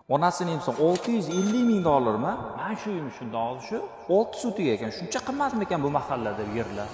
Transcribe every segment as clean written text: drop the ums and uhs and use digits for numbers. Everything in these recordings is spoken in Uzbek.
Onasining ham $650 ming. Men shu uyim shunda hozir shu 6 sutiga ekan. Shuncha qimmatmi ekan bu mahallada yerlar?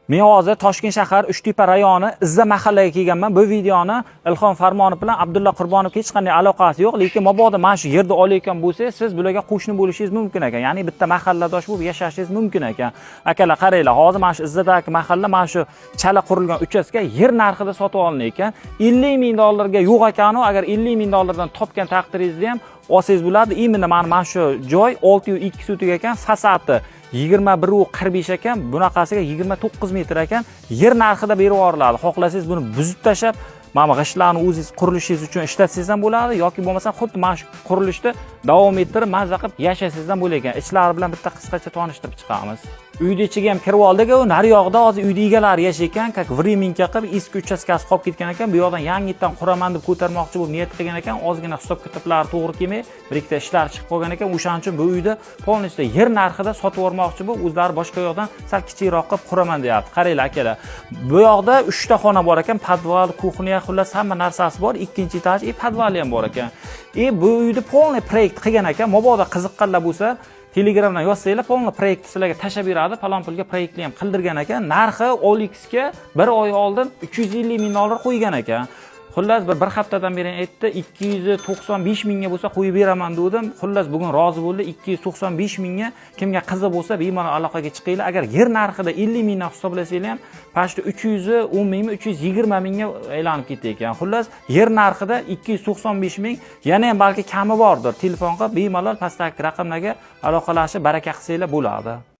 Men hozir Toshkent shahar Uchtepa rayoni Izza mahallaga kelganman. Bu videoni Ilhom Farmonov bilan Abdulla Qurbonovga hech qanday aloqasi yo'q, lekin mabodo mana shu yerda olayotgan bo'lsangiz, siz bularga qo'shni bo'lishingiz mumkin ekan. Ya'ni bitta mahalladosh bo'lib yashashingiz mumkin ekan. Akalar qaranglar, hozir mana shu Izzadagi mahalla mana shu chala qurilgan uchastka yer narxida sotib olinar ekan. $50 ming ga yo'q ekan, agar $50 ming dan topgan taqdiringizda ham olsangiz bo'ladi. Imенно mana shu joy 602 sutiga ekan, fasadi 21.45 ekan, bunaqasiga 29 metr ekan, yer narxida berib yuboriladi. Xohlasangiz buni buzib tashab, mana g'ishtlarni o'zingiz qurilishingiz uchun ishlatsangiz ham bo'ladi yoki bo'lmasa xuddi mana shu qurilishda davom ettirib mazza qilib yashaysangiz ham bo'lar ekan. Ichlari bilan bitta qisqacha tanishtirib chiqamiz. Uyda ichiga ham kirib oldik, u nari yoqda hozir uyda egalari yashayotgan, как временка qilib eski uchastkasi qolib ketgan ekan. Bu yoqdan yangitdan quraman deb ko'tarmoqchi bo'lib niyat qilgan ekan. Ozgina hisob kitoblari to'g'ri kelmay, bir ikkita ishlar chiqib qolgan ekan. O'shaning uchun bu uyda polностью yer narxida sotib yubormoqchi bo'lib, o'zlari boshqa yoqdan sal kichikroq qilib quraman deyapti. Qaranglar akalar. Bu yoqda 3 ta xona bor ekan, podval, kuxnya, xullas hamma narsasi bor. Ikkinchi etaj, podvali ham bor ekan. Bu uyda полный proyekt qilgan ekan. Mabodo qiziqqanlar bo'lsa, Telegramdan yozsanglar, polni proyektni sizlarga tashab beradi. Falon pulga proyektni ham qildirgan ekan. Narxi OLXga 1 oy oldin $350 ming qo'ygan ekan. Xullas bir haftadan beri aytdi, 295 mingga bo'lsa qo'yib beraman dedim. Xullas bugun rozi bo'ldi. 295 mingga kimga qiziq bo'lsa, bemalol aloqaga chiqinglar. Agar yer narxida 50 mingdan hisoblasanglar ham, pastda 310 mingmi, 320 mingga aylanib ketdi ekan. Xullas yer narxida 295 ming, yana ham balki kami bordir. Telefonga bemalol pastdagi raqamlarga aloqalashib baraka qilsanglar bo'ladi.